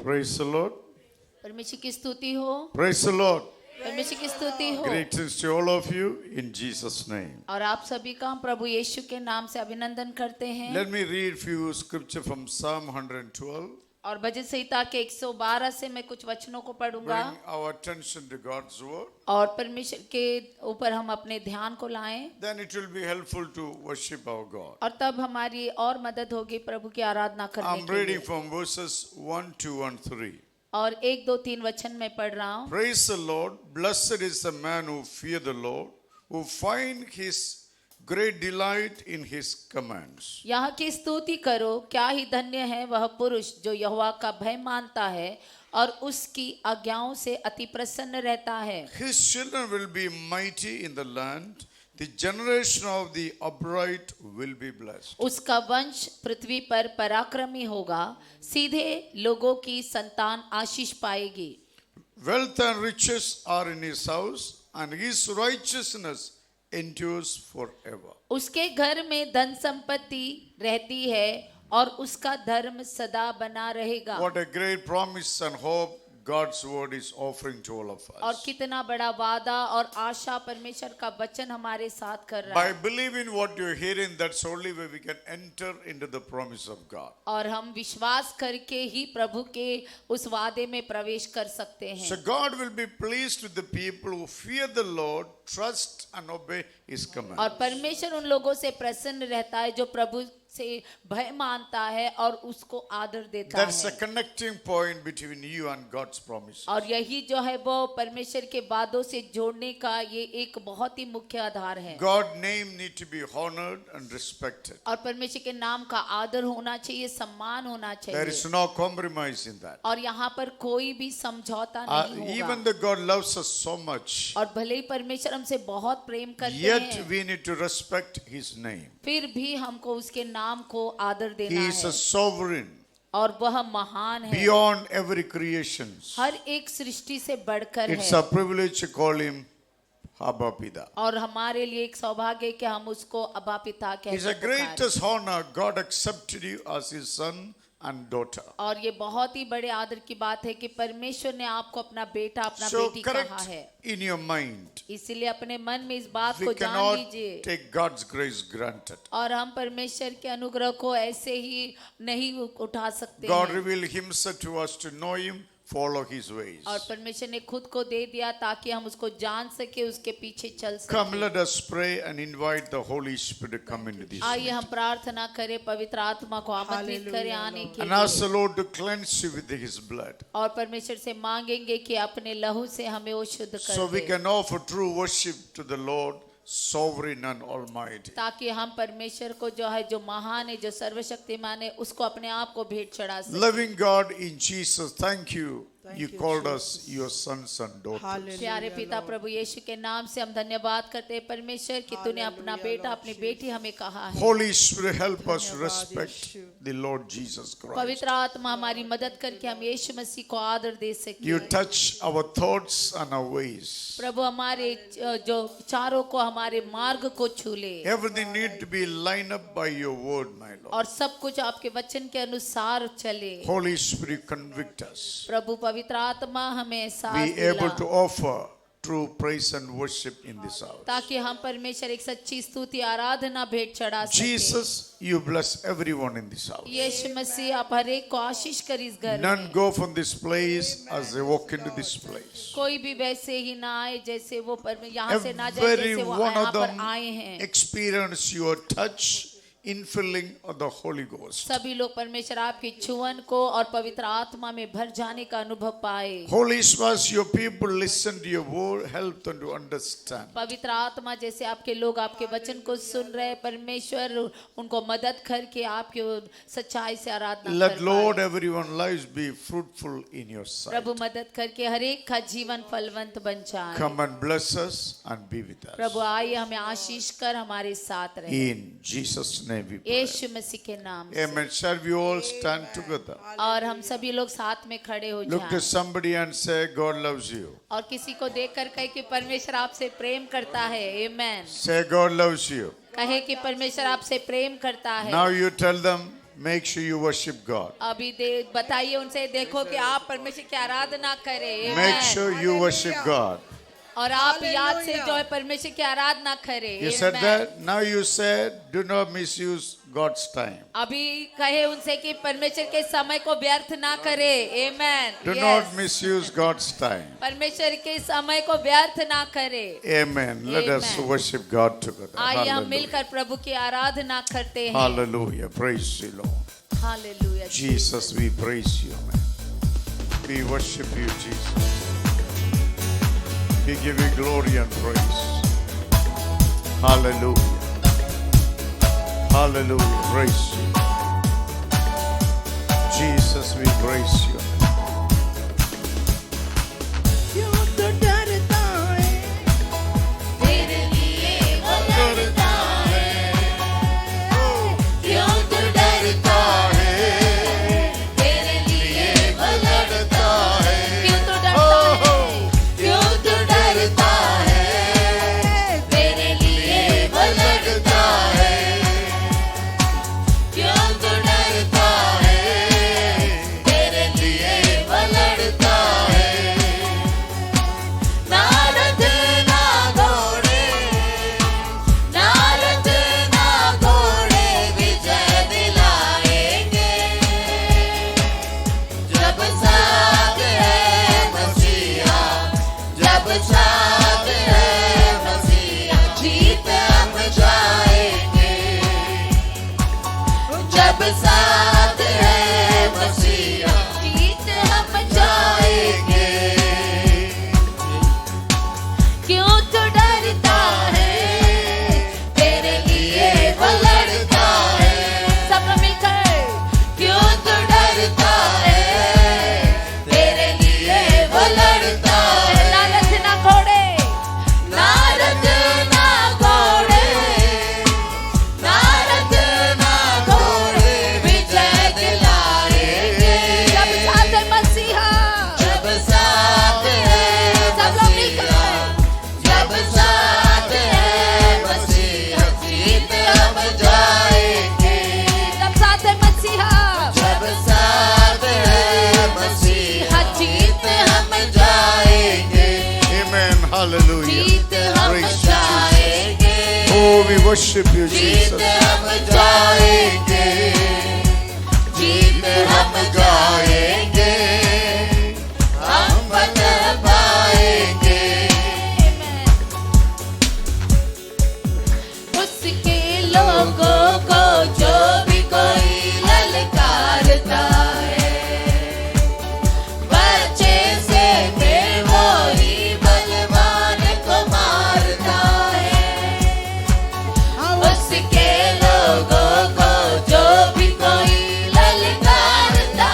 Praise the Lord. परमेश्वर की स्तुति हो, Praise the Lord. परमेश्वर की स्तुति हो। Greetings to all of you in Jesus' name. और आप सभी का हम प्रभु यीशु के नाम से अभिनंदन करते हैं। Let me read few scripture from Psalm 112. और भजन संहिता के 112 से मैं कुछ वचनों को पढ़ूंगा Bring our attention to God's word. और परमेश्वर के ऊपर हम अपने ध्यान को लाएं। Then it will be helpful to worship our God. और तब हमारी और मदद होगी प्रभु की आराधना करने I'm के reading लिए। from verses 1, 2, and 3. और 1, 2, 3 वचन में पढ़ रहा हूँ। Praise the Lord. Blessed is the man who fear the Lord, who find his great delight in his commands. यहाँ की स्तुति करो, क्या ही धन्य है वह पुरुष जो यहोवा का भय मानता है और उसकी आज्ञाओं से अति प्रसन्न रहता है। His children will be mighty in the land. The generation of the upright will be blessed. उसका वंश पृथ्वी पर पराक्रमी होगा, सीधे लोगों की संतान आशीष पाएगी। Wealth and riches are in his house, and his righteousness endures forever. उसके घर में धन संपत्ति रहती है और उसका धर्म सदा बना रहेगा। What a great promise and hope God's word is offering to all of और us. कितना बड़ा वादा और आशा परमेश्वर का वचन हमारे साथ कर रहा By है। believing what you're hearing, that's only way we can enter into the promise of God. और हम विश्वास करके ही प्रभु के उस वादे में प्रवेश कर सकते हैं। So God will be pleased with the people who fear the Lord, trust and obey his command. और परमेश्वर उन लोगों से प्रसन्न रहता है जो प्रभु से भय मानता है और उसको आदर देता That's a है। connecting point between you and God's promise. और यही जो है वो परमेश्वर के वादों से जोड़ने का ये एक बहुत ही मुख्य आधार है। God's name need to be honored and respected. और परमेश्वर के नाम का आदर होना चाहिए, सम्मान होना There is चाहिए। no compromise in that. और यहाँ पर कोई भी समझौता नहीं Even होगा। though God loves us so much, और भले ही परमेश्वर हमसे बहुत प्रेम करते yet हैं, we need to respect his name. फिर भी हमको उसके नाम को आदर He देना is a है। sovereign और वह महान है, beyond every creation. हर एक सृष्टि से बढ़कर It's है। a privilege to call him Abba Pida. और हमारे लिए एक सौभाग्य है कि हम उसको अबा पिता It's कहते the हैं। greatest honor. God accepted you as his son and daughter. और ये बहुत ही बड़े आदर की बात है कि परमेश्वर ने आपको अपना बेटा, अपना So बेटी कहा correct है। in your mind. इसीलिए अपने मन में इस बात We को जान cannot लीजिए। take God's grace granted. और हम परमेश्वर के अनुग्रह को ऐसे ही नहीं उठा सकते God हैं। revealed himself to us to know him, follow his ways. और परमेश्वर ने खुद को दे दिया ताकि हम उसको जान सके, उसके पीछे चल Come, सके। let us pray and invite the Holy Spirit to come into this. आइए हम प्रार्थना करें, पवित्र आत्मा को आमंत्रित करें आने के And ask the लिए। Lord to cleanse you with his blood. और परमेश्वर से मांगेंगे कि अपने लहू से हमें वो शुद्ध So कर we they, can offer true worship to the Lord, sovereign and almighty. ताकि हम परमेश्वर को जो है, जो महान है, जो सर्वशक्तिमान है, उसको अपने आप को भेंट चढ़ा सकें। Loving God in Jesus, thank you. You called us your sons and daughters. प्यारे पिता प्रभु यीशु के नाम से हम धन्यवाद करते हैं परमेश्वर कि तूने अपना बेटा, अपनी बेटी हमें कहा है। Holy Spirit, help us respect the Lord Jesus Christ. पवित्र आत्मा हमारी मदद करके हम यीशु मसीह को आदर दे You सके। touch our thoughts and our ways. प्रभु हमारे जो विचारों को, हमारे मार्ग को छू ले। Everything need to be lined up by your word, my Lord. और सब कुछ आपके वचन के अनुसार चले। Holy Spirit, convict us. प्रभु पवित्र आत्मा हमें एहसास Be able to दिला offer true praise and worship in this hour. ताकि हम परमेश्वर एक सच्ची स्तुति आराधना भेंट चढ़ा सके। Jesus, you bless everyone in this house. यीशु मसीह आप हर एक को आशीष कर इस घर None में। go from this place as they walk into this place. कोई भी वैसे ही ना आए जैसे वो यहाँ से ना जाए Every जैसे वो one यहाँ of पर them आए हैं। experience your touch, infilling of the Holy Ghost. सभी लोग परमेश्वर आपकी छुअन को और पवित्र आत्मा में भर जाने का अनुभव पाए। Holy Spirit, your people listen to your word, help them to understand. पवित्र आत्मा जैसे आपके लोग आपके वचन को सुन रहे हैं, परमेश्वर उनको मदद करके आपके सच्चाई से आराधना Let कर Lord पाए। everyone's lives be fruitful in your sight. प्रभु मदद करके हर एक का जीवन फलवंत बन जाए। Come and bless us and be with Prabhu us. आइए हमें आशीष कर हमारे साथ रहे। In Jesus' name we pray. यीशु मसीह के नाम से। Amen. Shall we all stand together? और हम सभी लोग साथ में खड़े हो Look to जाएं somebody and say, God loves you. और किसी को देखकर कहे कि परमेश्वर आपसे प्रेम करता है। आमेन। Say, God loves you. कहे कि परमेश्वर आपसे प्रेम करता है। Now you tell them, make sure you worship God. अभी बताइए उनसे, देखो कि आप परमेश्वर की आराधना करें। Make Amen. sure you worship God. और आप याद से जो है परमेश्वर की आराधना करें। You said Amen. that. Now you said, do not misuse God's time. अभी कहे उनसे कि परमेश्वर के समय को व्यर्थ ना करे। Amen. Do Yes. not misuse God's time. परमेश्वर के समय को व्यर्थ ना करे। Amen. Let us Amen. worship God together. आइए हम Hallelujah. मिलकर प्रभु की आराधना करते हैं। Hallelujah. Praise you, Lord. Hallelujah. Jesus, we praise you, man. We worship you, Jesus. We give you glory and praise. Hallelujah. Hallelujah. Praise you. Jesus, we praise you. क्यों तो डरता है तेरे लिए वो लड़ता है, क्यों तो डरता है, तेरे लिए वो लड़ता है, क्यों तो डरता है, क्यों तो डरता है, तेरे लिए वो लड़ता है, क्यों तो डरता है, तेरे लिए वो लड़ता है। ना रथ ना घोड़े, ना रथ ना घोड़े विजय दिलाएंगे, जब साथ है मसीहा, जब साथ है मसीहा, जीत हम जाएंगे, जब साथ है मसीहा, जीत हम जाएंगे। क्यों तो डरता है, तेरे लिए वो लड़ता है। सब लोग मिलकर, क्यों तो डरता है, तेरे लिए वो लड़ता है। ना रथ ना घोड़े, ना रथ ना घोड़े, ना रथ ना घोड़े विजय दिलाएंगे, जब साथ है मसीहा, जब साथ है। सब लोग मिलकर, जब साथ है मसीहा, जीत हम जाएंगे, जब साथ है मसीहा, जब साथ है मसीहा, जीत हम जाएंगे, Amen. Hallelujah. जीत हम Praise you, Jesus. जाएंगे, Oh, we worship you, Jeet Jesus. हम जाएंगे, जीत हम जाएंगे, हम फतह पाएंगे। उसके लोगों को जो भी कोई ललकारता है, बच्चे से फिर वो ही बलवान को मारता है। उसके लोगों को जो भी कोई ललकारता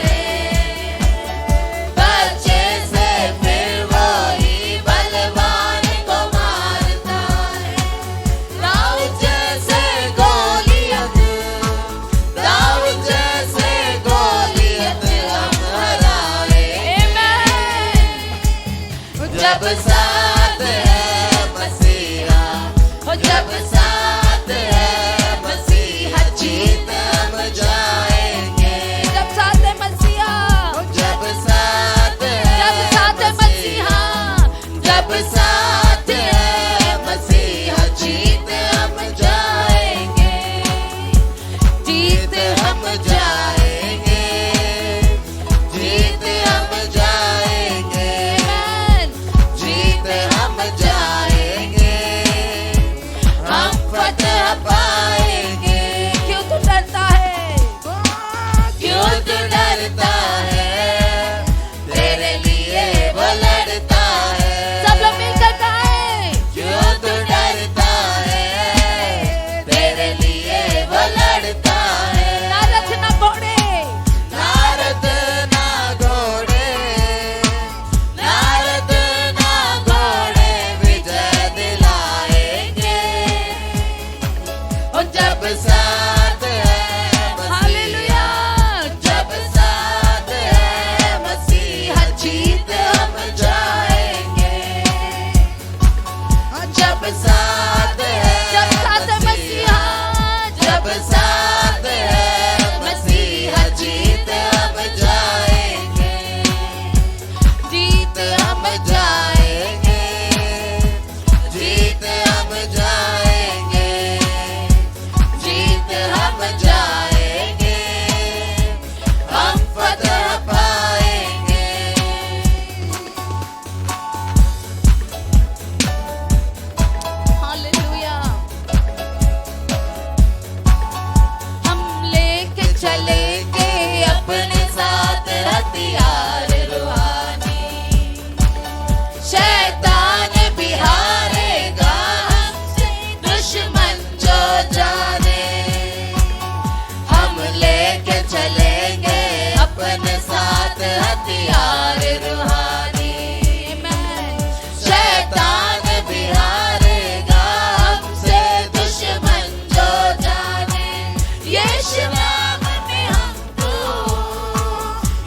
है, हथियार रूहानी। शैतान भी हारेगा हमसे दुश्मन जो जाने। यीशु नाम में हमको,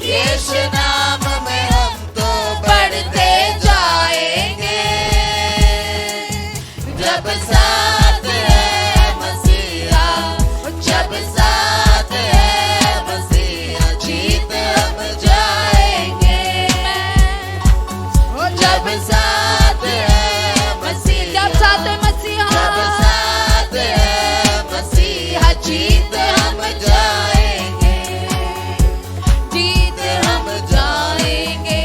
यीशु नाम में हम तो बढ़ते जाएंगे। जब साथ है मसीहा, जब साथ है मसीहा, जीत हम जाएंगे। जब साथ है मसीहा, जब साथ है मसीहा, जब साथ है मसीहा, जीत हम जाएंगे। जीत हम जाएंगे,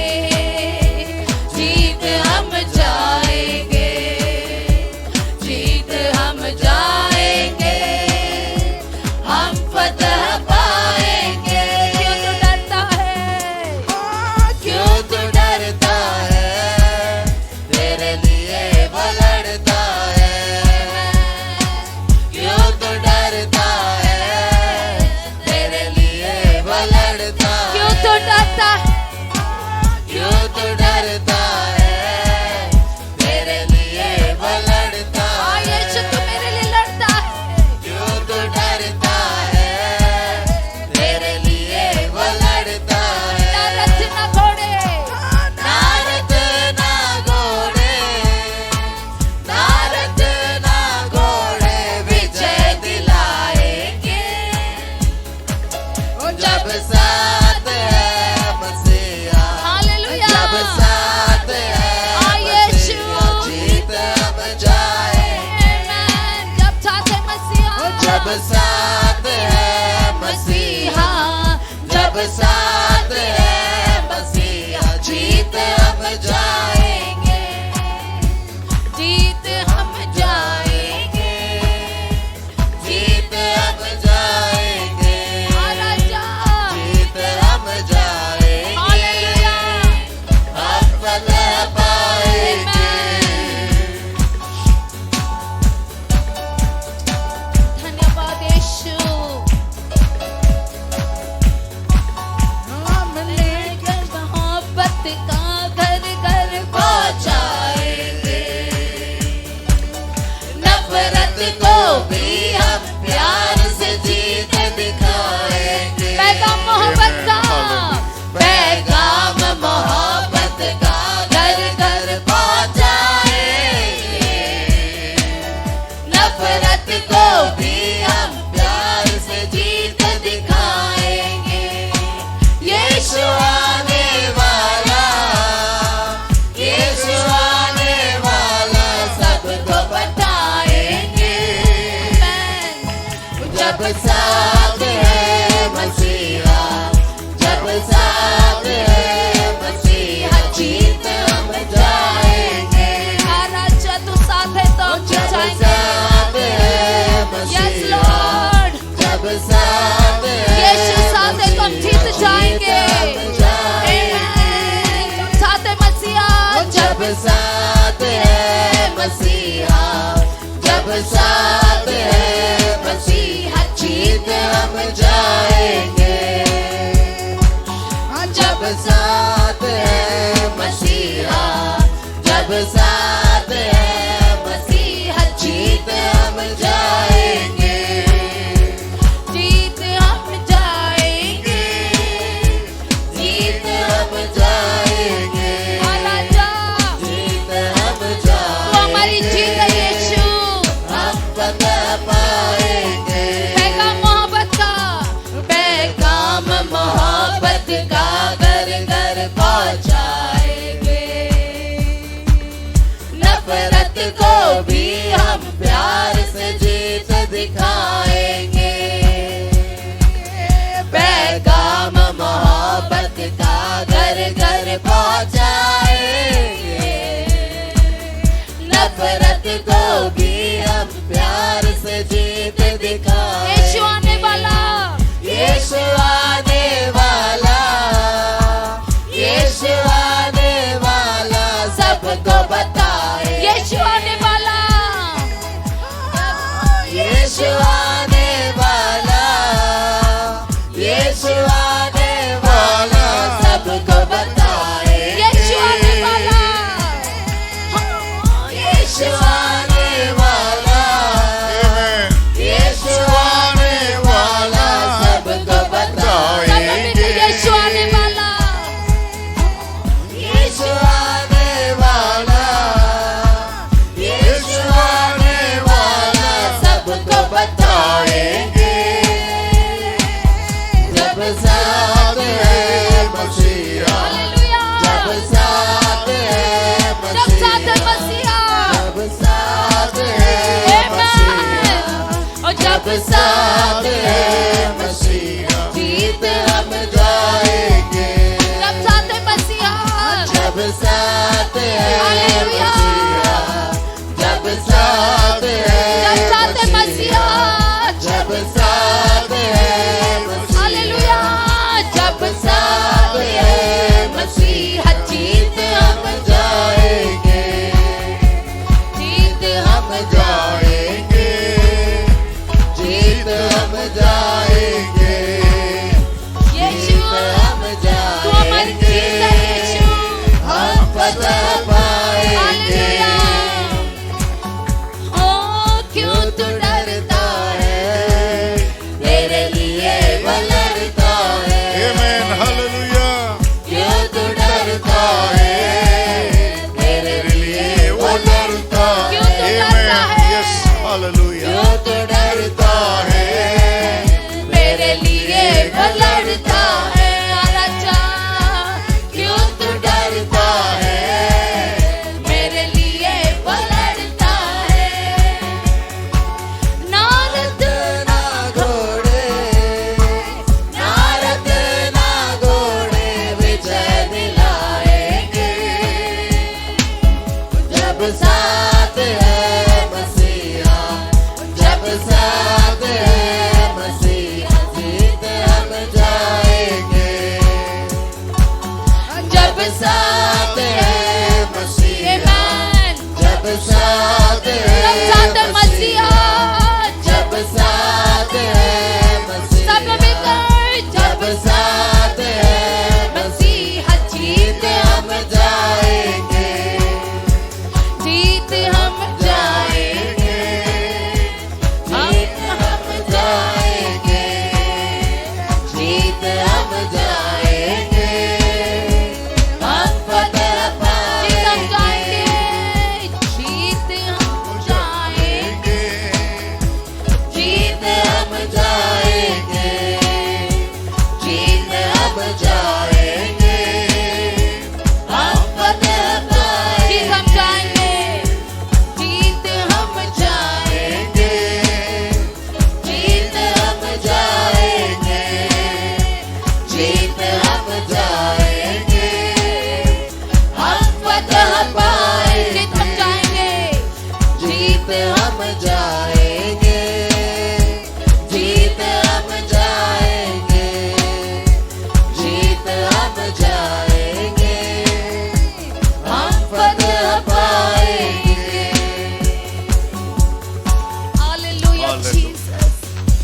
जीत हम जाएंगे, जीत हम जाएंगे, हम फतह पाएंगे। क्यों तू डरता है, क्यों तू डरता है, तेरे लिए वो लड़ता है। क्यों तू डरता है, तेरे लिए वो लड़ता है। क्यों तू डरता है, क्यों तू डरता है, तेरे लिए वो लड़ता है। यीशु तू मेरे लिए लड़ता है। क्यों तू डरता है, तेरे लिए वो लड़ता है। ना रथ ना घोड़े, ना रथ ना घोड़े, ना रथ ना घोड़े विजय दिलाएंगे। जब साथ है मसीहा, हालेलुया, जब साथ है मसीहा, जीत हम जाएंगे। जब साथ है मसीहा, जब साथ है मसीहा, जब साथ है मसीहा, जीत हम जाएंगे। जीत हम जाएंगे, जीत हम जाएंगे, राजा, जीत हम जाएंगे। हालेलुया, हम फतह पाएंगे। धन्यवाद यीशु। हम लेकर मोहब्बत का घर घर पहुंचाएंगे। नफरत को भी हम प्यार से जीत दिखाएंगे। पैगाम मोहब्बत का, पैगाम मोहब्बत का घर घर पहुंचाएंगे। नफरत को भी हम प्यार से जीत दिखाएंगे। यीशु आने वाला, यीशु आने वाला, सबको बताएंगे। जब साथ है मसीहा, जब साथ है मसीहा, जीत हम जाएंगे। राजा तू साथ है तो हम जीत जाएंगे। Yes Lord, जब साथ है यीशु साथ है तो हम जीत जाएंगे। Amen, जब साथ है मसीहा, जब साथ है मसीहा, जब साथ है मसीहा, जीत हम जाएंगे। जब साथ है मसीहा, जब साथ है मसीहा, जीत हम जाएंगे। जीत हम जाएंगे, जीत हम जाएंगे। राजा, जीत हम जाएंगे। वो हमारी जीत है यीशु। हम फतह पाएंगे। पैगाम मोहब्बत का, पैगाम मोहब्बत का घर घर पहुंचाएंगे। साथ है मसीहा, जीत हम जाएंगे। जब साथ है मसीहा, जब साथ है मसीहा, जब साथ है मसीहा, जब साथ है हालेलुया, जब साथ है मसीहा, जीत हम जाएंगे, जीत हम जाएंगे, जीत हम जाएंगे, यीशु हम जाएंगे, तू हमारी जीत है यीशु, हम फतह पाएंगे। ओ क्यों तू डरता है, तेरे लिए वो लड़ता है। Amen. Hallelujah. क्यों तू डरता है, तेरे लिए वो लड़ता है। क्यों तू डरता Amen. है, Yes. Hallelujah. क्यों तू डरता है, मेरे लिए वो लड़ता है। राजा क्यों तू डरता है, मेरे लिए वो लड़ता है। नारद ना घोड़े, नारद ना घोड़े विजय दिलाएंगे, जब साथ है मसीहा, जब साथ है मसीहा, जीत हम जाएंगे, जब साथ है मसीहा, जब साथ है मसीहा, जब साथ है मसीहा, सब मिलकर जब साथ है मसीहा, जीत हम जाएंगे, जीत हम जाएंगे, जीत हम जाएंगे, जीत हम जाएंगे, हम फतह पाएंगे, जीत हम जाएंगे, जीत हम जाएंगे, जीत हम जाएंगे, हम फतह पाएंगे, जीत हम जाएंगे, जीत हम जाएंगे, जीत हम जाएंगे, जीत हम जाएंगे, हम फतह पाएंगे, जीत हम जाएंगे, जीत हम जाएंगे, जीत हम जाएंगे, जीत हम जाएंगे, हम फतह पाएंगे। Hallelujah Hallelujah. Jesus.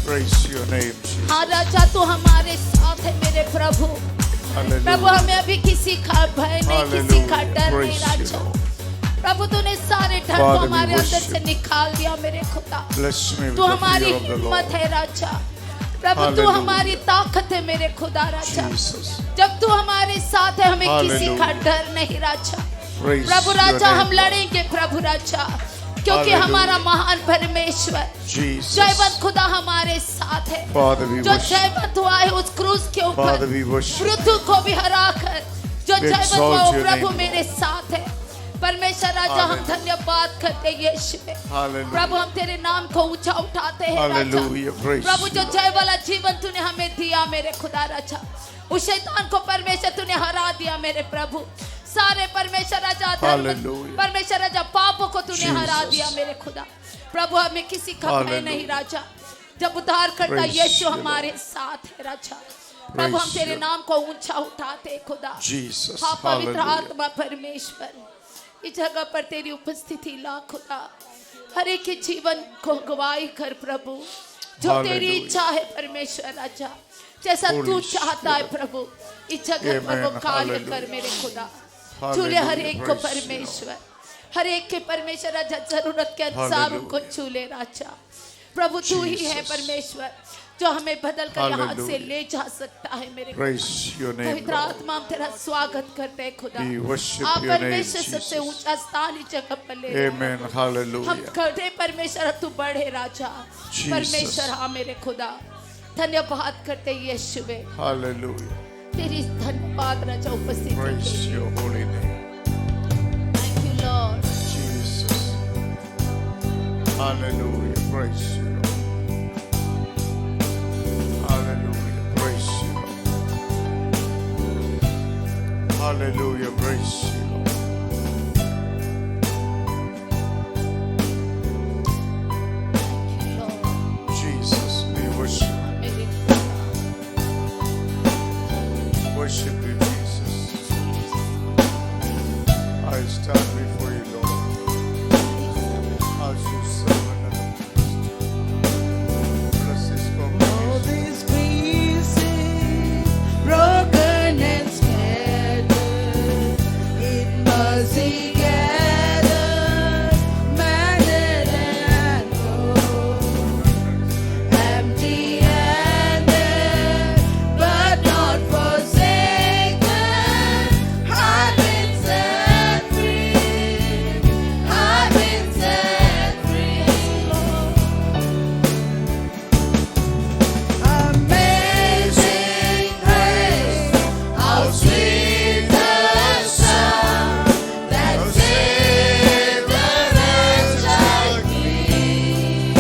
Praise your name, Jesus. हाँ राजा तू हमारे साथ है मेरे प्रभु, प्रभु Hallelujah. हमें अभी किसी का भय नहीं, किसी का डर नहीं Praise you, राजा। Lord. प्रभु तूने सारे डर को Father, we हमारे अंदर worship से निकाल दिया मेरे खुदा। Bless me with तू the हमारी fear of the हिम्मत Lord. है राजा, प्रभु तू Hallelujah. हमारी ताकत है मेरे खुदा राजा। Jesus. जब तू हमारे साथ है हमें किसी का Hallelujah. डर नहीं राजा। Praise Prabhu your Raja name, हम Lord. लड़ेंगे प्रभु राजा, क्योंकि Hallelujah. हमारा महान परमेश्वर Jesus. जयवंत खुदा हमारे साथ है। Father, we जो worship. जयवंत हुआ है उस क्रूस के Father, ऊपर we worship. मृत्यु को भी हराकर जो We जयवंत exalt हुआ your प्रभु name, मेरे साथ है। परमेश्वर राजा हम Hallelujah. धन्यवाद करते यीशु में। Hallelujah. प्रभु हम तेरे नाम को ऊंचा उठाते हैं Hallelujah. Raja. Praise Prabhu you, जो Lord. जय वाला जीवन तूने हमें दिया मेरे खुदा राजा, उस शैतान को परमेश्वर तूने हरा दिया मेरे प्रभु। सारे परमेश्वर राजा Hallelujah. परमेश्वर राजा पापों को तूने हरा Jesus. दिया मेरे खुदा। प्रभु हमें किसी का भय Hallelujah. नहीं राजा, जब उद्धार करता Praise यीशु you, हमारे साथ है राजा। प्रभु हम Praise तेरे you. नाम को ऊंचा उठाते हैं खुदा। Jesus. हाँ पवित्र Hallelujah. आत्मा परमेश्वर इस जगह पर तेरी उपस्थिति ला खुदा, हर एक के जीवन को गवाही कर प्रभु, जो तेरी Hallelujah. इच्छा है परमेश्वर राजा, जैसा तू Holy चाहता है Spirit. प्रभु इस जगह पर वो Amen. कार्य Hallelujah. कर मेरे खुदा। Hallelujah. छूले हर एक को Praise you, परमेश्वर, हर एक के परमेश्वर राजा जरूरत के अनुसार Hallelujah. उनको छूले राजा। प्रभु तू ही है Jesus. परमेश्वर जो हमें बदल कर यहाँ से Hallelujah. ले जा सकता है मेरे खुदा। Praise your name, पवित्र Lord. आत्मा हम तेरा स्वागत करते हैं खुदा। We worship आप your name, परमेश्वर सबसे Jesus. ऊंचा स्थान इस जगह पर ले रहे Amen. हैं। हम Hallelujah. करते परमेश्वर तू बढ़े राजा। Jesus. परमेश्वर हाँ मेरे खुदा धन्यवाद करते यीशु में Hallelujah. तेरी धन्यवाद राजा उपस्थिति के Praise लिए। your holy name, Thank you Lord। Jesus. Hallelujah. Praise you, Lord. Hallelujah. Praise you, Lord. Jesus, we worship you, Jesus. I stand before you, Lord, as you serve another priest. Bless this All congregation. these pieces broken and scattered in mercy gathered, maddened and cold, empty-handed but not forsaken. I've been set free. I've been set free. Amazing grace, how sweet the sound that saved a wretch like me.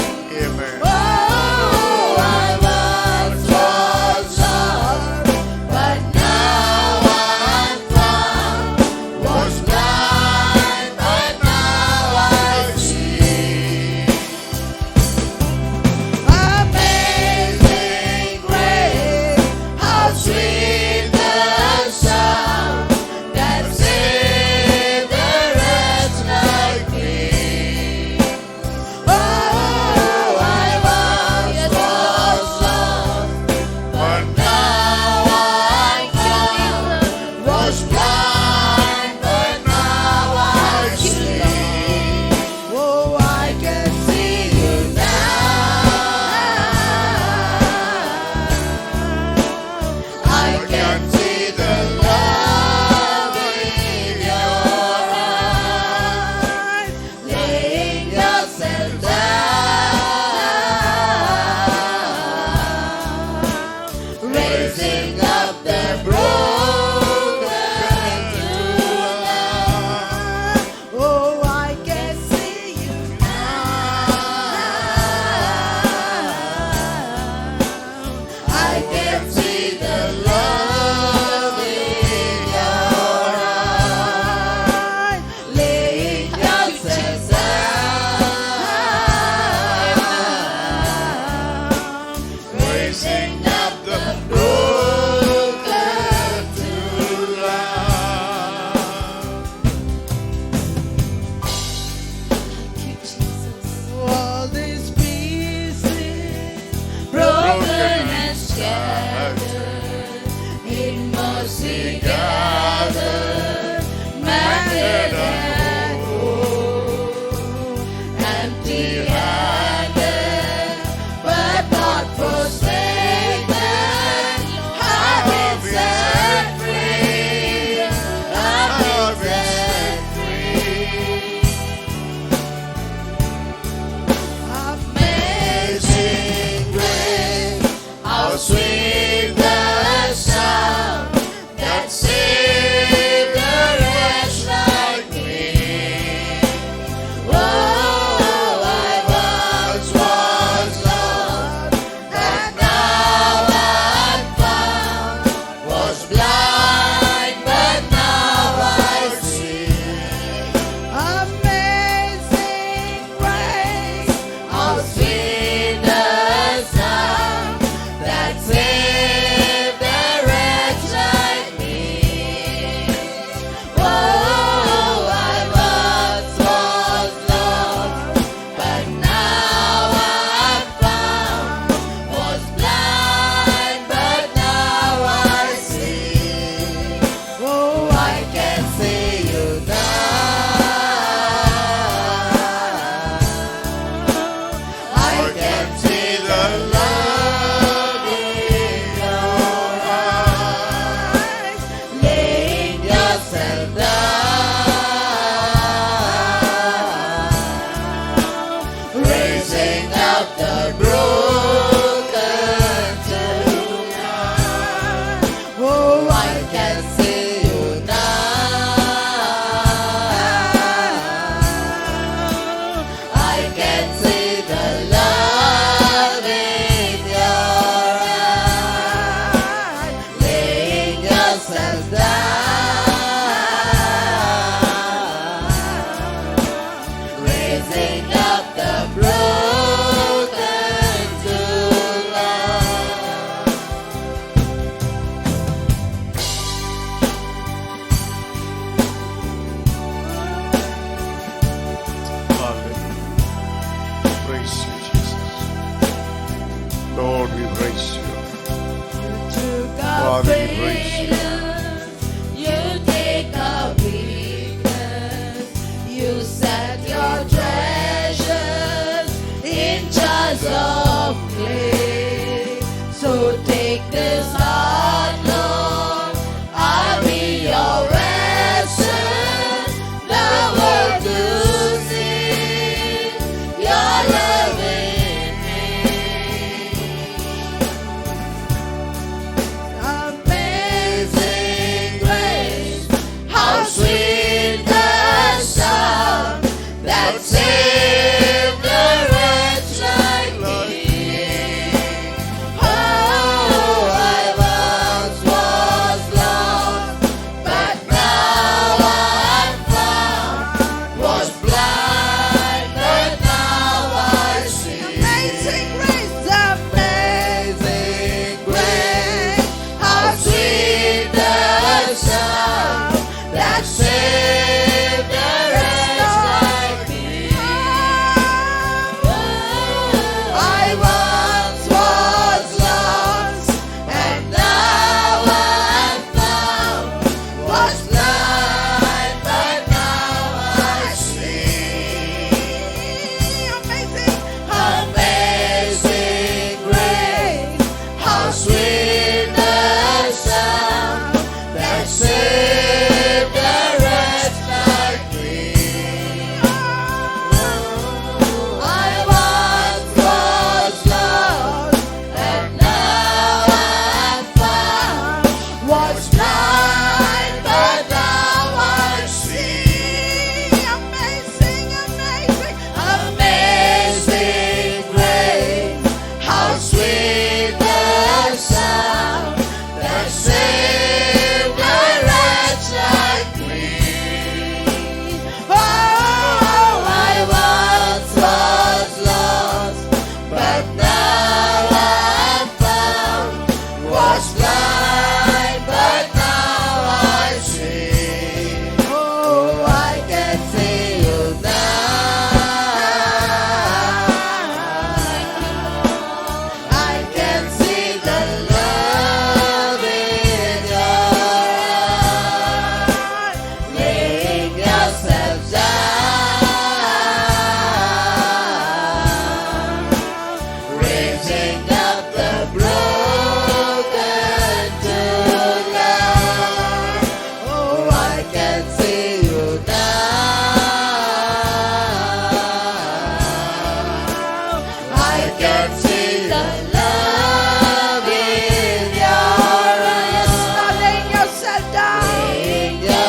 Amen. Oh, I once was lost, but now I'm found. Was blind, but now I see. Amazing grace, how sweet the sound that saved a wretch like me. Oh, I once was lost, but now I'm found. Was blind, but now I see. Oh, I can see you now. I can see the love in your eyes, laying yourself down, raising up the broken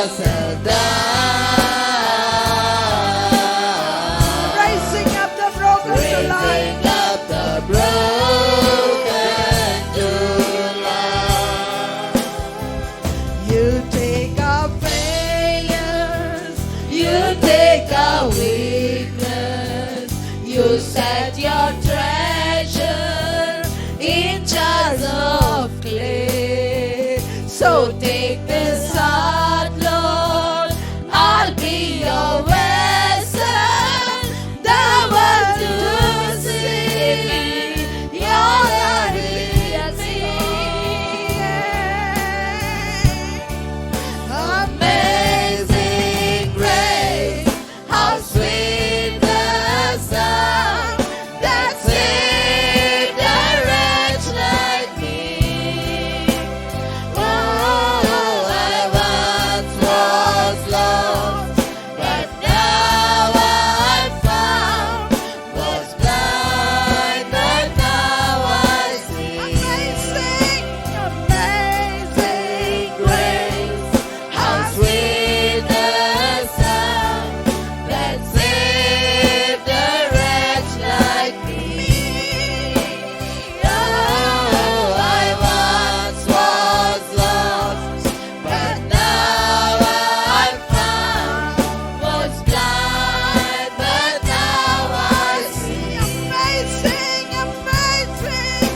yourself down, Raising up the broken to life. raising up the broken to life. You take our failures, you take our weakness, you set your treasure in jars of clay. So take this heart, Lord, I'll be your vessel, the one to sing your glorious song. Amazing grace, how sweet the sound that saved a wretch like me. Oh, I once was lost, but now I'm found. Was blind, but now I see. Amazing, Amazing grace, how sweet the sound that saved a wretch like me. Oh, I once was lost, but now I'm found. Was blind, but now I see. amazing, amazing.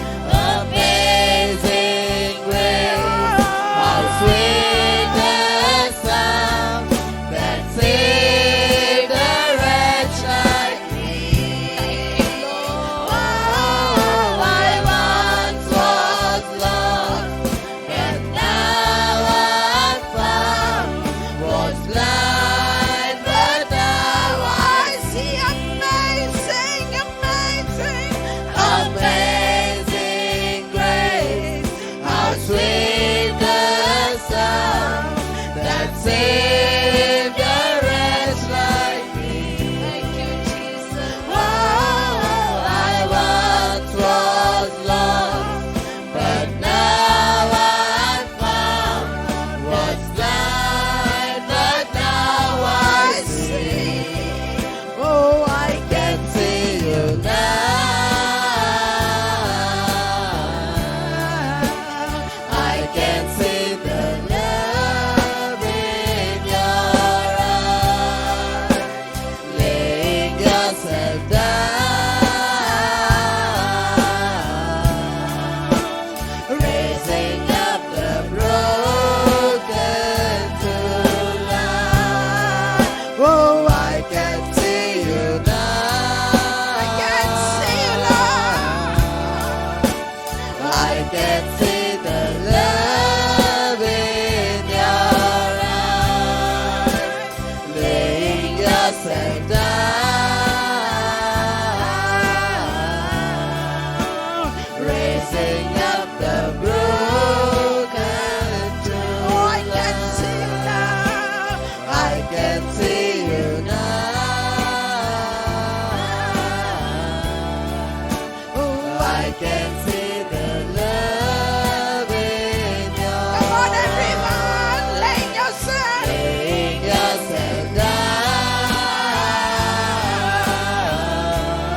Amazing grace, how sweet the sound that saved a wretch like me. Oh, I once was lost, but now I'm found. Was blind, but now I see. Amazing, amazing. Amazing grace, how sweet the sound that saved a wretch like me. Thank you, Jesus. Oh, I once was lost, but now I'm found. Was blind, but now I see. Oh, I can see you now. I can see the love in your eyes, laying yourself down, raising up the broken to life. Oh, I can see you now. I can see you, Lord. I can see the love in your eyes, laying yourself down, raising up the broken to Oh, I can see you now. I can see you now. Oh, I can see the love in your Come on, everyone, lay yourself. laying yourself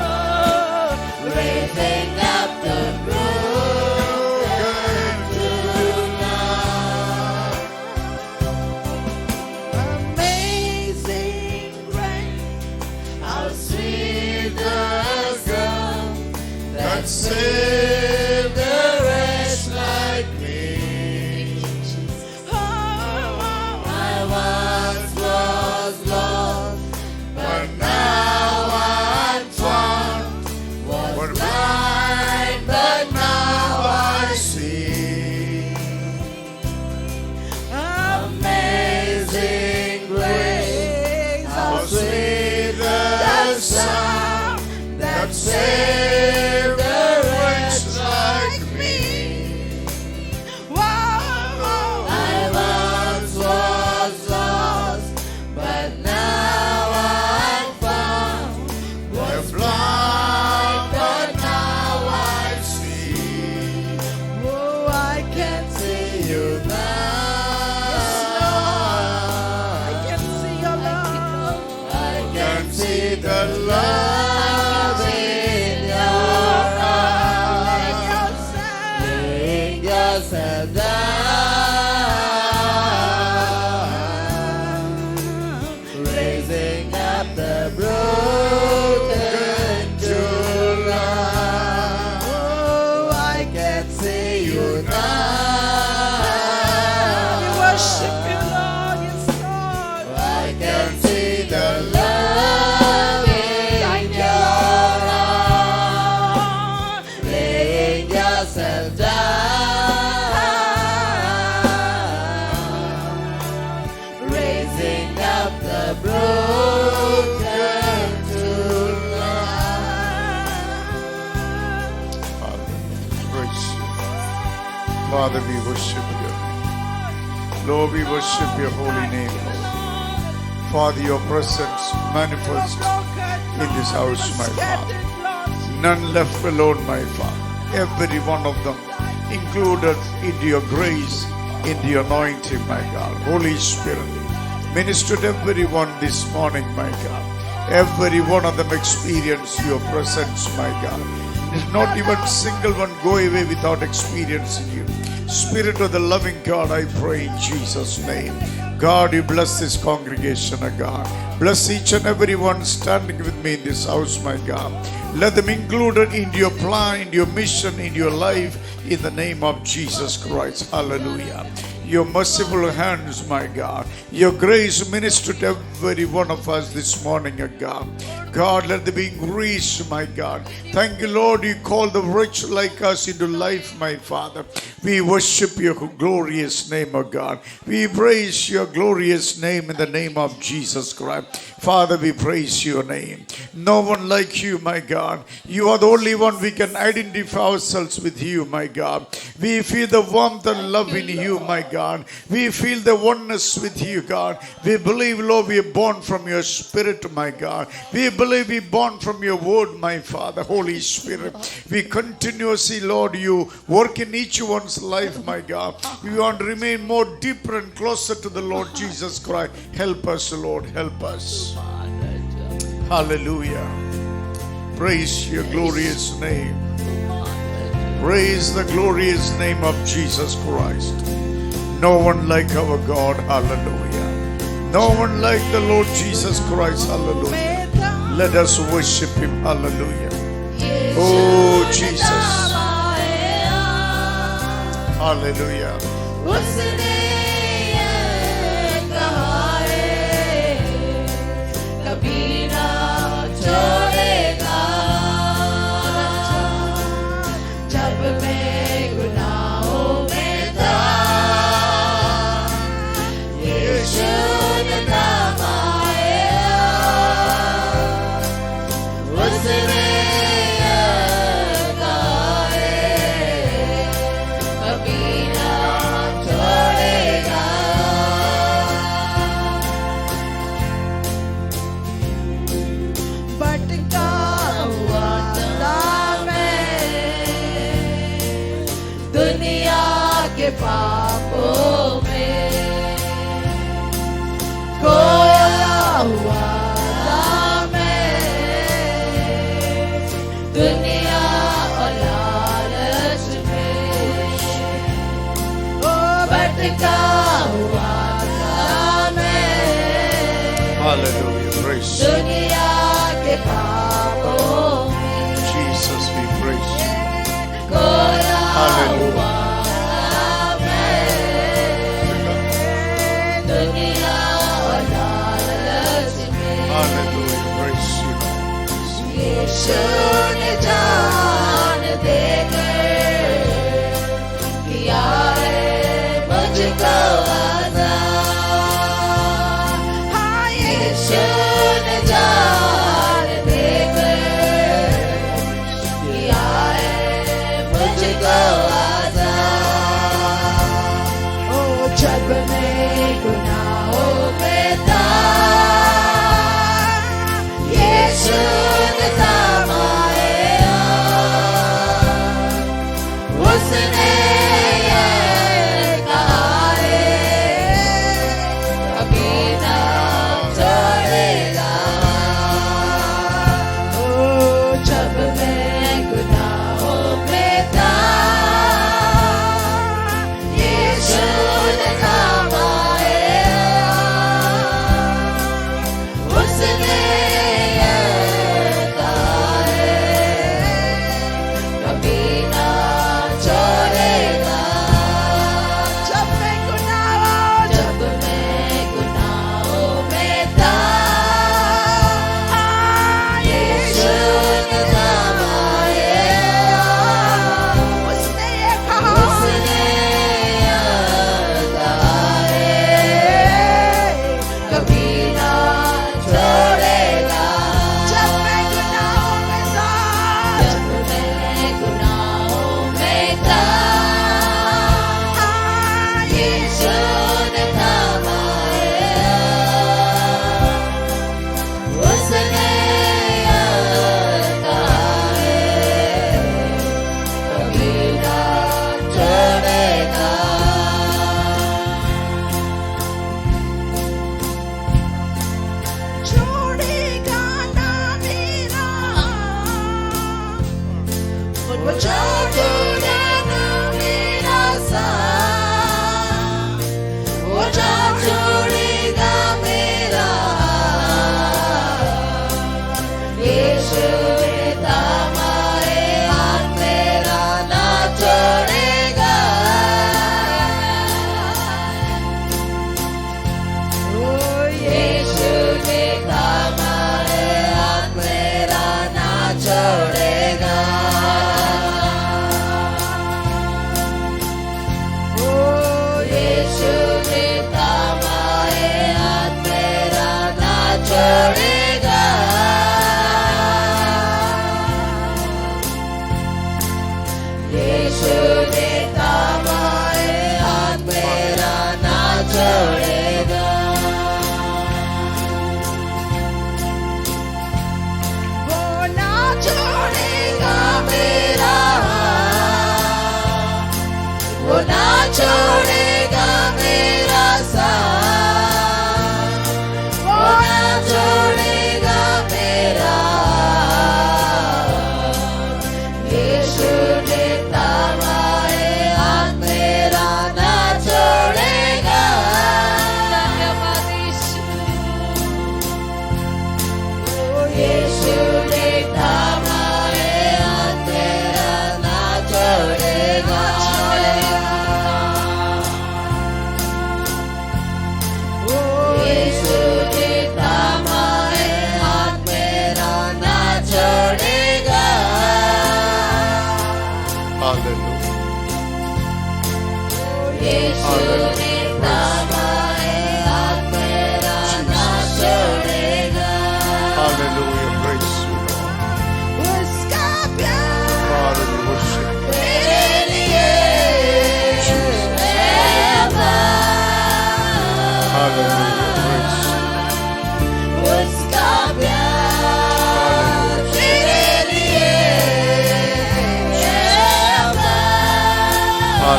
down, raising up the broken tonight. Amazing grace, how sweet the sound that saved a wretch like me. I once was lost, but now I'm found. Was blind, but now I see. Amazing grace, how sweet the sound that saved a wretch Father, we worship you. Lord, we worship your holy name, Lord. Father, your presence manifest in this house, my Father. None left alone, my Father. Every one of them included into your grace, into your anointing, my God. Holy Spirit, minister to everyone this morning, my God. Every one of them experience your presence, my God. There's not even single one go away without experiencing you. Spirit of the loving God, I pray in Jesus' name. God, you bless this congregation, oh God. Bless each and every one standing with me in this house, my God. Let them included in your plan, in your mission, in your life, in the name of Jesus Christ. Hallelujah. Your merciful hands, my God. Your grace minister to every one of us this morning, oh God. God, let there be grace, my God. Thank you, Lord, you call the rich like us into life, my Father. We worship your glorious name, oh God. We praise your glorious name in the name of Jesus Christ. Father, we praise your name. No one like you, my God. You are the only one we can identify ourselves with you, my God. We feel the warmth and love in you, my God. We feel the oneness with you, God. We believe, Lord, we are born from your spirit, my God. We believe we are born from your word, my Father, Holy Spirit. We continuously, Lord, you work in each one's life, my God. We want to remain more deeper and closer to the Lord Jesus Christ. Help us, Lord, help us. Hallelujah. Praise your glorious name. Praise the glorious name of Jesus Christ. No one like our God. Hallelujah. No one like the Lord Jesus Christ. Hallelujah. Let us worship him. Hallelujah. Oh, Jesus. Hallelujah. उसने ये कहा है, कभी ना छोड़ेगा। जब मैं गुनाहों में था, यीशु ने नाम आया। उसने ये कहा है, कभी ना छोड़ेगा। भटका हुआ था मैं दुनिया के पापों में, खोया हुआ था मैं दुनिया और लालच में। ओ भटका हुआ था मैं Hallelujah. Praise दुनिया के पापों में, Jesus. We praise you. खोया Hallelujah. हुआ था मैं दुनिया और लालच में। Hallelujah. Praise you, Lord. यीशु ने जान देकर किया है मुझको आज़ाद। हाँ, यीशु ने जान देकर किया है मुझको आज़ाद। ओ जब मैं गुनाहों में था, यीशु ने नाम आया। उसने ये कहा है, कभी ना छोड़ेगा।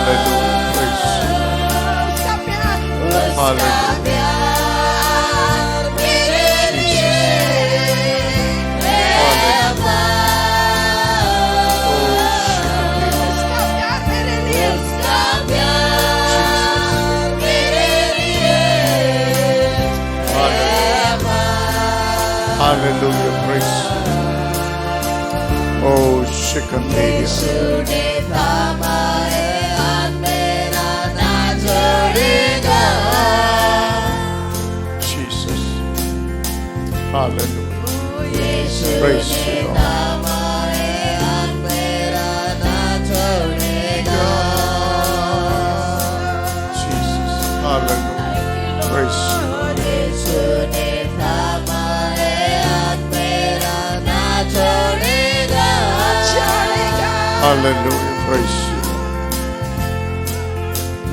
Hallelujah. Praise you. उसका प्यार Hallelujah. प्यार मेरे लिए है अपार। उसका प्यार मेरे लिए उसका प्यार मेरे लिए है अपार। Hallelujah. Praise you. Oh, Shikamadia. यीशु ने थामा है हाथ मेरा ना छोड़ेगा। Jesus. Hallelujah. यीशु Praise ने you, Lord. थामा है हाथ मेरा ना छोड़ेगा। Jesus. Hallelujah. Praise you. यीशु ने थामा है हाथ मेरा ना छोड़ेगा। Hallelujah. Praise you.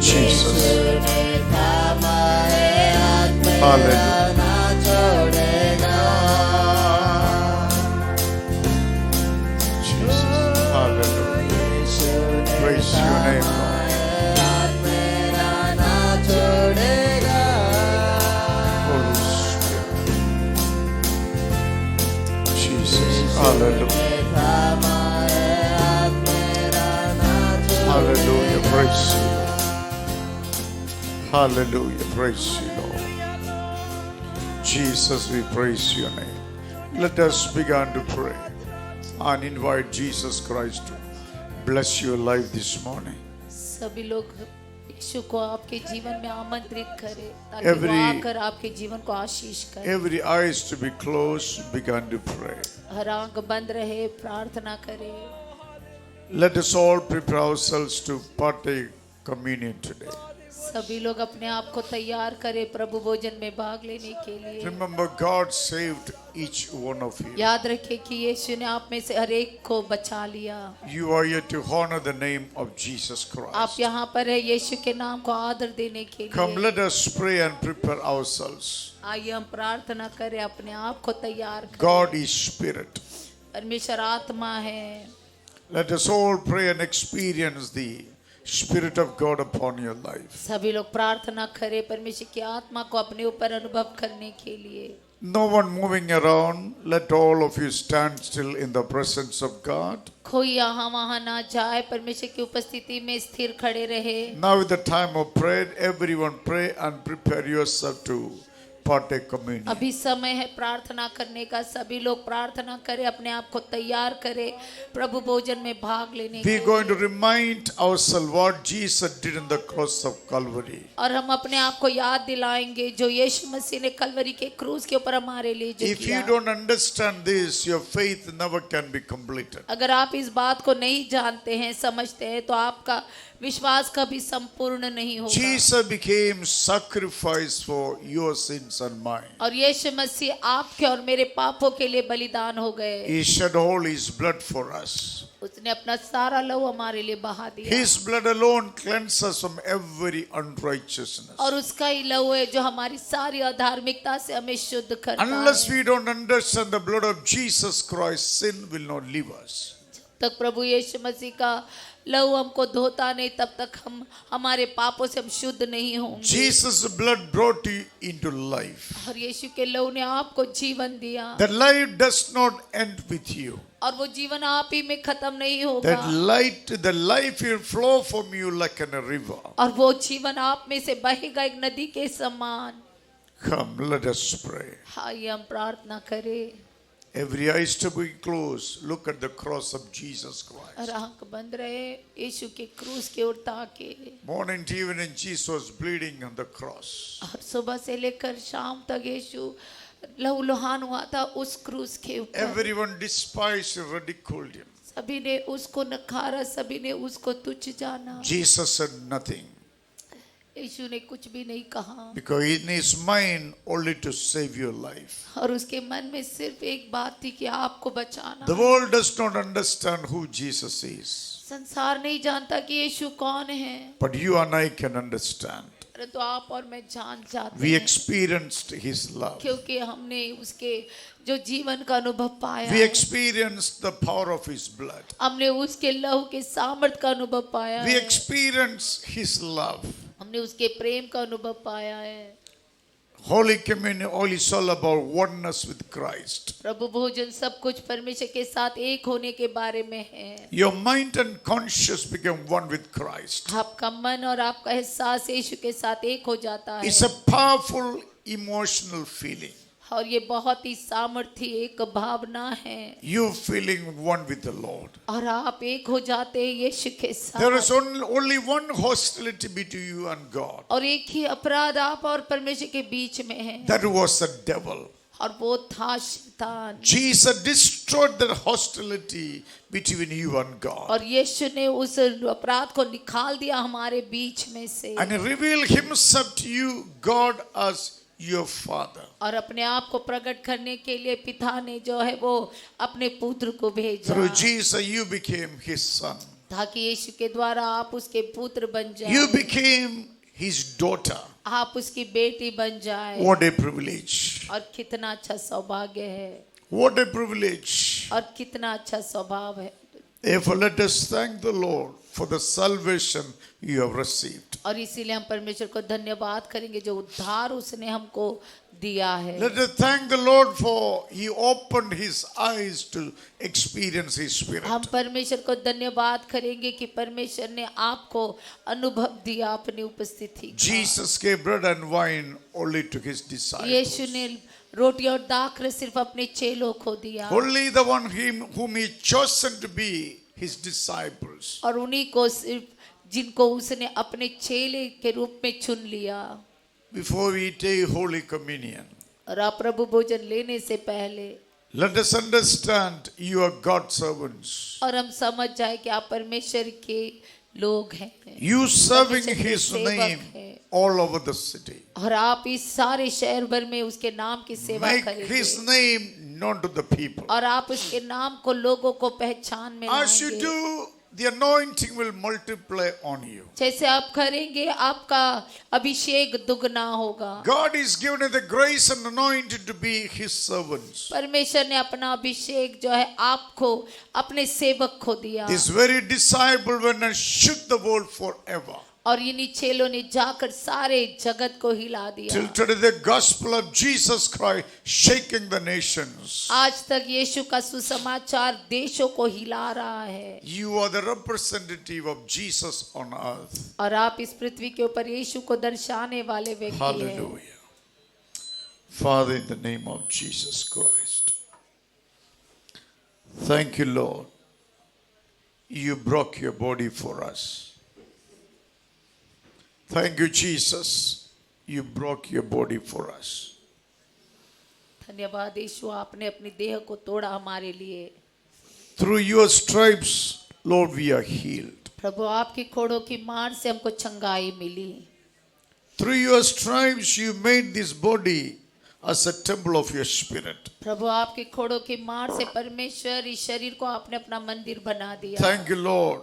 Jesus. यीशु ने थामा है हाथ मेरा Hallelujah. ना छोड़ेगा। Jesus. Hallelujah. यीशु ने Praise your name, Lord. हाथ मेरा ना छोड़ेगा। Holy Spirit. Jesus. Hallelujah. थामा है हाथ मेरा ना Hallelujah. Praise you. Hallelujah. Praise you, Lord. Jesus, we praise your name. Let us begin to pray and invite Jesus Christ to bless your life this morning. सभी लोग यीशु को आपके जीवन में आमंत्रित करें ताकि Every- वो आकर आपके जीवन को आशीष करे। Every eyes to be closed, begin to pray. हर आंख बंद रहे, प्रार्थना करें। Let us all prepare ourselves to partake communion today. सभी लोग अपने आप को तैयार करें प्रभु भोजन में भाग लेने के लिए। Remember, God saved each one of you. याद रखें कि यीशु ने आप में से हर एक को बचा लिया। You are here to honor the name of Jesus आप Christ. यहाँ पर है यीशु के नाम को आदर देने के Come, लिए। let us pray and prepare ourselves. आइए हम प्रार्थना करें, अपने आप को तैयार करें। God is Spirit. परमेश्वर आत्मा है। Let us all pray and experience the Spirit of God upon your life. सभी लोग प्रार्थना करें परमेश्वर की आत्मा को अपने ऊपर अनुभव करने के लिए। No one moving around. Let all of you stand still in the presence of God. कोई यहाँ वहाँ ना जाए, परमेश्वर की उपस्थिति में स्थिर खड़े रहे। Now is the time of prayer. Everyone pray and prepare yourself to partake communion. अभी समय है प्रार्थना करने का। सभी लोग प्रार्थना करें, अपने आप को तैयार करें प्रभु भोजन में भाग लेने We के are going to remind ourselves what Jesus did in the cross of Calvary. और हम अपने आप को याद दिलाएंगे जो यीशु मसीह ने कलवरी के क्रूस के ऊपर हमारे लिए जो If you किया। don't understand this, your faith never can be completed. अगर आप इस बात को नहीं जानते हैं, समझते हैं, तो आपका विश्वास कभी संपूर्ण नहीं होगा। Jesus became sacrifice for your sins and mine. और यीशु मसीह आपके और मेरे पापों के लिए बलिदान हो गए। He shed all his blood for us. उसने अपना सारा लहू हमारे लिए बहा दिया। His blood alone cleanses us from every unrighteousness. और उसका ही लहू है जो हमारी सारी अधार्मिकता से हमें शुद्ध करता Unless है। we don't understand the blood of Jesus Christ, sin will not leave us. तक प्रभु यीशु मसीह का लहू हमको धोता नहीं, तब तक हम हमारे पापों से हम शुद्ध नहीं होंगे। Jesus' blood brought you into life. और यीशु के लहू ने आपको जीवन दिया। That life does not end with you. और वो जीवन आप ही में खत्म नहीं होगा। That the life will flow from you like in a river. और वो जीवन आप में से बहेगा एक नदी के समान। Come, let us pray. आइए हम प्रार्थना करें। Every eye is to be closed. Look at the cross of Jesus Christ. और आंख बंद रहे, यीशु के क्रूस की ओर ताके। Morning to evening, Jesus was bleeding on the cross. और सुबह से लेकर शाम तक यीशु लहूलुहान हुआ था उस क्रूस के ऊपर। Everyone despised and ridiculed him. सभी ने उसको नकारा, सभी ने उसको तुच्छ जाना। Jesus said nothing यीशु ने कुछ भी नहीं कहा, because in his mind only to save your life. और उसके मन में सिर्फ एक बात थी कि आपको बचाना। The world does not understand who Jesus is, संसार नहीं जानता कि यीशु कौन है, but you and I can understand. परंतु आप और मैं जान जाते We हैं, experienced His love. क्योंकि हमने उसके जो जीवन का अनुभव पाया We है, experienced the power of His blood. हमने उसके लहू के सामर्थ का अनुभव पाया We है, experienced His love. हमने उसके प्रेम का अनुभव पाया है। Holy Communion all is all about oneness with Christ. प्रभु भोजन सब कुछ परमेश्वर के साथ एक होने के बारे में है। Your mind and conscience become one with Christ. आपका मन और आपका एहसास यीशु के साथ एक हो जाता है, It's a powerful emotional feeling. और ये बहुत ही सामर्थ्य एक भावना है, You feeling one with the Lord. और आप एक हो जाते हैं यीशु के There is साथ, only one hostility between you and God. और एक ही अपराध आप और परमेश्वर के बीच में है, That was the devil. और वो था शैतान। Jesus destroyed the hostility between you and God. और यीशु ने उस अपराध को निकाल दिया हमारे बीच में से, And reveal Himself to you, God as your Father. और अपने आप को प्रकट करने के लिए पिता ने जो है वो अपने पुत्र को भेजा, Through Jesus you became His son. ताकि यीशु के द्वारा आप उसके पुत्र बन You जाए, became His daughter. आप उसकी बेटी बन जाए। What a privilege. और कितना अच्छा सौभाग्य है, What a privilege. और कितना अच्छा स्वभाव है। Therefore, let us thank the Lord for the salvation you have received. और इसीलिए हम परमेश्वर को धन्यवाद करेंगे जो उद्धार उसने हमको दिया है। Let us thank the Lord for He opened His eyes to experience His Spirit. हम परमेश्वर को धन्यवाद करेंगे कि परमेश्वर ने आपको अनुभव दिया अपनी उपस्थिति का। Jesus gave bread and wine only to His disciples. यीशु ने रोटी और दाखर सिर्फ अपने चेलों को दिया, Only the one whom He chosen to be His disciples. और उन्हीं को सिर्फ जिनको उसने अपने चेले के रूप में चुन लिया। Before we take Holy Communion, और आप प्रभु भोजन लेने से पहले let us understand you are God's servants. और हम समझ जाए कि आप परमेश्वर के लोग हैं, You serving परमेश्वर के His सेवक name हैं, all over the city. और आप इस सारे शहर भर में उसके नाम की सेवा Make करेंगे, His name known to the people. और आप उसके नाम को लोगों को पहचान में As you लाएंगे। do, the anointing will multiply on you. जैसे आप करेंगे आपका अभिषेक दुगना होगा। God is given us the grace and anointing to be His servants. परमेश्वर ने अपना अभिषेक जो है आपको अपने सेवक को दिया, This very disciple went and shook the world forever. और इन्हीं चेलों ने जाकर सारे जगत को हिला दिया। Till today, the gospel of Jesus Christ shaking the nations. आज तक यीशु का सुसमाचार देशों को हिला रहा है, You are the representative of Jesus on earth. और आप इस पृथ्वी के ऊपर यीशु को दर्शाने वाले व्यक्ति हैं। Hallelujah. Father, in the name of Jesus Christ, thank you, Lord. You broke your body for us. Thank you, Jesus. You broke your body for us. धन्यवाद यीशु, आपने अपनी देह को तोड़ा हमारे लिए। Through your stripes, Lord, we are healed. प्रभु आपकी कोड़ों की मार से हमको चंगाई मिली। Through your stripes, you made this body as a temple of your spirit. प्रभु आपकी कोड़ों की मार से परमेश्वर इस शरीर को आपने अपना मंदिर बना दिया। Thank you, Lord.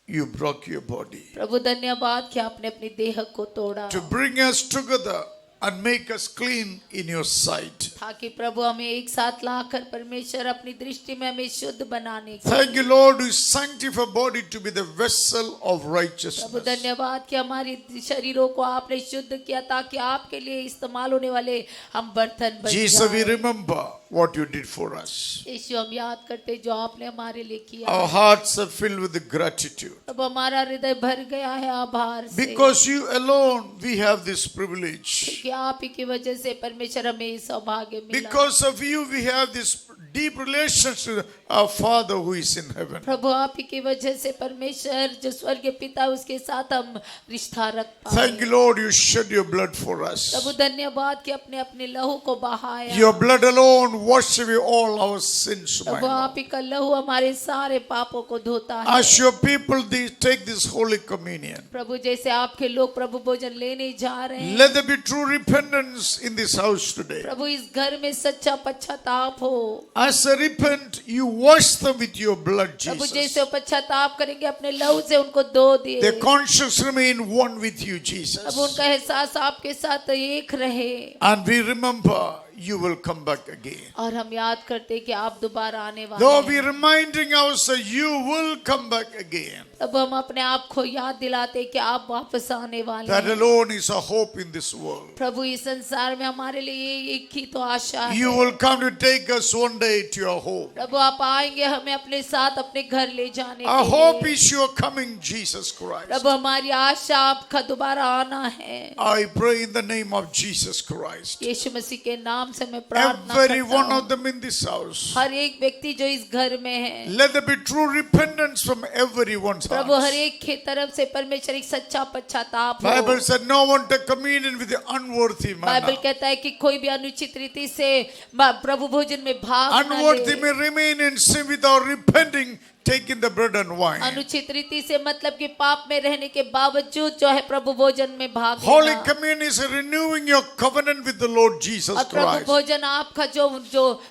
You broke your body प्रभु धन्यवाद कि आपने अपनी देह को तोड़ा, to bring us together and make us clean in your sight. ताकि प्रभु हमें एक साथ लाकर परमेश्वर अपनी दृष्टि में हमें शुद्ध बनाने की। Thank you, Lord, you sanctify body to be the vessel of Prabhu righteousness. धन्यवाद कि हमारी शरीरों को आपने शुद्ध किया ताकि आपके लिए इस्तेमाल होने वाले हम बर्तन बन Jesus, we जाएं। remember what you did for us. यीशु हम याद करते जो आपने हमारे लिए किया। Our hearts are filled with gratitude. अब हमारा हृदय भर गया है आभार से, Because you alone, we have this privilege. कि आप ही की वजह से परमेश्वर हमें इस सौभाग्य मिला। Because of you, we have this deep relationship with our Father who is in heaven. प्रभु आप ही की वजह से परमेश्वर जो स्वर्ग के पिता उसके साथ हम रिश्ता रख पाए। Thank you, Lord, you shed your blood for us. प्रभु धन्यवाद कि अपने अपने लहू को बहाया। Your blood alone wash away all our sins, my प्रभु आप Lord. ही का लहू हमारे सारे पापों को धोता है। As your people they take this Holy Communion, प्रभु जैसे आपके लोग प्रभु भोजन लेने जा रहे हैं, let there be true repentance in this house today. प्रभु इस घर में सच्चा पश्चाताप हो। As they repent, you wash them with your blood, Prabhu Jesus. जैसे वो पश्चाताप करेंगे अपने लहू से उनको धो दिए। Their conscience remain one with you, Jesus. अब उनका एहसास आपके साथ एक रहे। And we remember you will come back again. और हम याद करते हैं कि आप दोबारा आने वाले Though हैं। we reminding ourselves you will come back again. अब हम अपने आप को याद दिलाते हैं कि आप वापस आने वाले That हैं। alone is a hope in this world. प्रभु इस संसार में हमारे लिए एक ही तो आशा है। You will come to take us one day to your home. प्रभु आप आएंगे हमें अपने साथ अपने घर ले जाने Our के hope लिए। is your coming, Jesus Christ. प्रभु हमारी आशा आपका दोबारा आना है। I pray in the name of Jesus Christ. यीशु मसीह के नाम से मैं प्रार्थना Every करता one हूँ। of them in this house. हर एक व्यक्ति जो इस घर में है, Let there be true repentance from everyone's Prabhu her heart. एक की तरफ से परमेश्वर एक सच्चा पश्चाताप हो। Bible said no one take communion with the unworthy Bible manner. कहता है कि कोई भी अनुचित रीति से प्रभु भोजन में भाग न Unworthy ले। may remain in sin without repenting, taking the bread and wine. अनुचित रीति से मतलब कि पाप में रहने के बावजूद जो है प्रभु भोजन में भाग Holy लेना। communion is renewing your covenant with the Lord Jesus और प्रभु Christ. भोजन आपका जो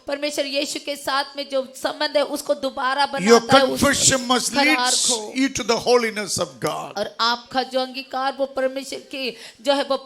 परमेश्वर यीशु के साथ में जो संबंध है उसको दोबारा Your बनाता है उस confession must lead करार को। you to the holiness of God. और आपका जो अंगीकार वो परमेश्वर की जो है वो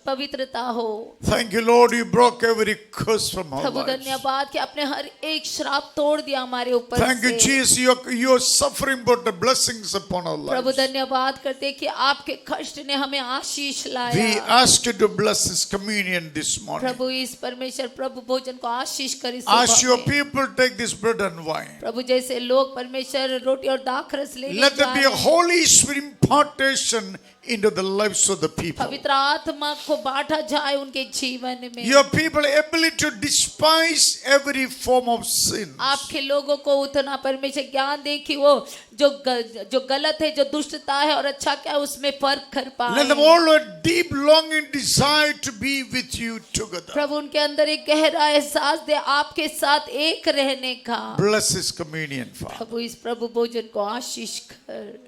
पवित्रता हो। Thank you, Lord. You broke every curse from our Prabhu lives. धन्यवाद कि आपने हर एक श्राप तोड़ दिया हमारे ऊपर Thank you, से। Jesus. You're suffering, but the blessings upon our Prabhu lives. धन्यवाद करते हैं कि आपके कष्ट ने हमें आशीष We लाया। ask you to bless this communion this morning. प्रभु इस परमेश्वर प्रभु भोजन को आशीष करे As your सुबह में। people take this bread and wine, प्रभु जैसे लोग परमेश्वर रोटी और दाखरस लेने let there जा be a रहे हैं, Holy Spirit impartation into the lives of the people. पवित्र आत्मा को बांटा जाए उनके जीवन में। Your people ability to despise every form of sin. आपके लोगों को उतना परमेश्वर ज्ञान दे कि वो जो गलत है जो दुष्टता है और अच्छा क्या है उसमें फर्क कर Let them पाए। all a deep longing desire to be with you together. प्रभु उनके अंदर एक गहरा एहसास दे आपके साथ एक रहने का। Bless this communion, Father. प्रभु इस प्रभु भोजन को आशीष कर।